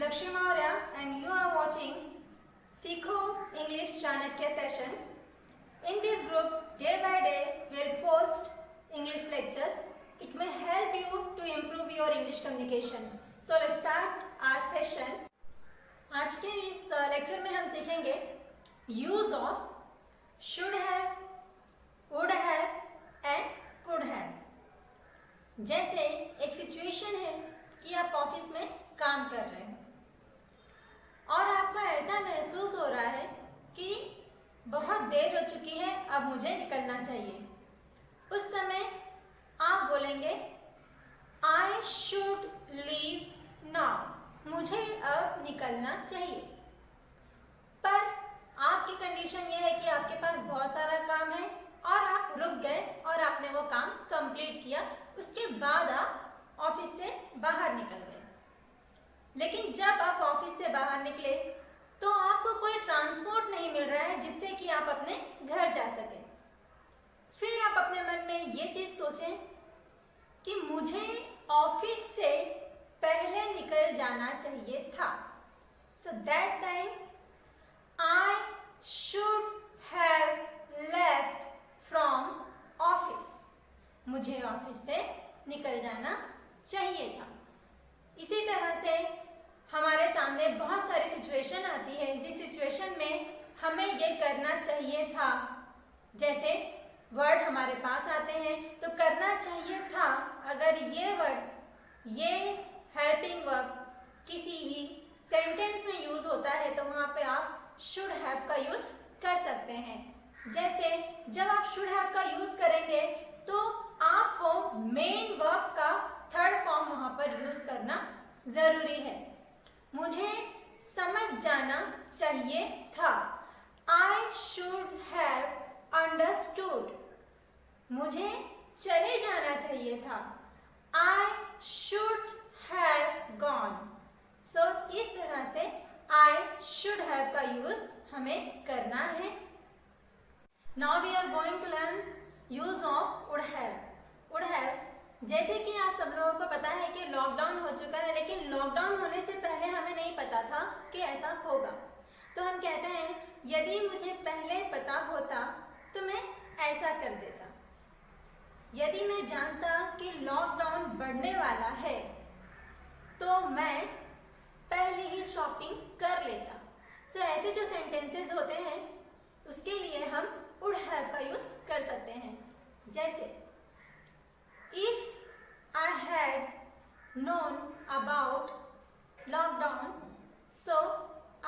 Lakshmi Maurya and you are watching Sikho English Chanakya session. In this group, day by day, we will post English lectures. It may help you to improve your English communication. So let's start our session. आज के इस lecture में हम सीखेंगे use of should have, would have and could have. जैसे एक situation है कि आप ऑफिस में काम कर रहे हैं और आपको ऐसा महसूस हो रहा है कि बहुत देर हो चुकी है, अब मुझे निकलना चाहिए। उस समय आप बोलेंगे आई शुड लीव नाउ, मुझे अब निकलना चाहिए। पर आपकी कंडीशन ये है कि आपके पास बहुत सारा काम है और आप रुक गए और आपने वो काम कंप्लीट किया, उसके बाद आप ऑफिस से बाहर निकल गए। लेकिन जब आप ऑफिस से बाहर निकले तो आपको कोई ट्रांसपोर्ट नहीं मिल रहा है जिससे कि आप अपने घर जा सकें। फिर आप अपने मन में ये चीज़ सोचें कि मुझे ऑफिस से पहले निकल जाना चाहिए था। So that time I should have left from office, मुझे ऑफिस से निकल जाना चाहिए था। इसी तरह से हमारे सामने बहुत सारी सिचुएशन आती है जिस सिचुएशन में हमें ये करना चाहिए था। जैसे वर्ड हमारे पास आते हैं तो करना चाहिए था, अगर ये वर्ड, ये हेल्पिंग वर्ब किसी भी सेंटेंस में यूज होता है तो वहाँ पे आप शुड हैव का यूज कर सकते हैं। जैसे जब आप शुड हैव का यूज करेंगे तो आपको मेन वर्ब का थर्ड फॉर्म वहाँ पर यूज करना जरूरी है। मुझे समझ जाना चाहिए था, आई शुड हैव अंडरस्टूड, मुझे चले जाना चाहिए था, I should have gone. So इस तरह से आई शुड हैव का यूज हमें करना है। Now we are going to learn use of would have. Would have, जैसे कि आप सब लोगों को पता है कि लॉकडाउन हो चुका है, लेकिन लॉकडाउन होने से पहले हमें नहीं पता था कि ऐसा होगा। तो हम कहते हैं यदि मुझे पहले पता होता तो मैं ऐसा कर देता। यदि मैं जानता कि लॉकडाउन बढ़ने वाला है तो मैं पहले ही शॉपिंग कर लेता। सो ऐसे जो सेंटेंसेस होते हैं उसके लिए हम वुड हैव का यूज कर सकते हैं। जैसे if I had known about lockdown so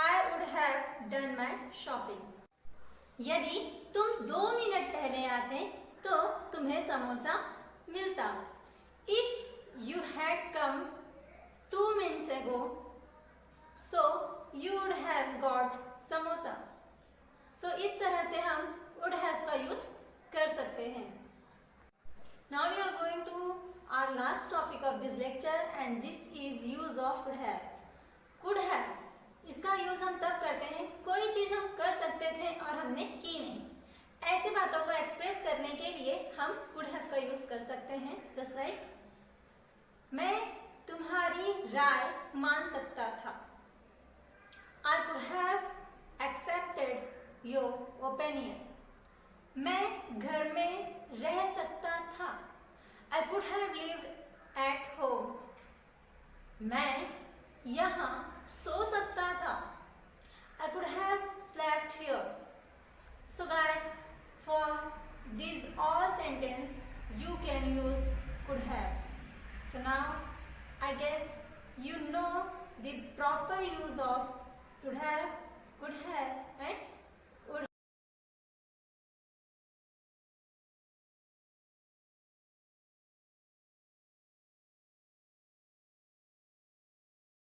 I would have done my shopping. यदि तुम 2 मिनट पहले आते तो तुम्हें समोसा मिलता। If you had come 2 minutes ago so you would have got samosa। so इस तरह से हम would have का यूज कर सकते हैं। now we are going to our last topic of this lecture and this is use of could have। could have, इसका use हम तब करते हैं कोई चीज हम कर सकते थे और हमने की नहीं। ऐसी बातों को एक्सप्रेस करने के लिए हम could have का यूज कर सकते हैं। जस्ट लाइक मैं तुम्हारी राय मान सकता था, I could have accepted your opinion। मैं घर में रह सकता था, I could have lived at home। मैं यहाँ सो सकता था, I could have slept here। So guys, for these all sentence you can use could have। So now I guess you know the proper use of should have, could have and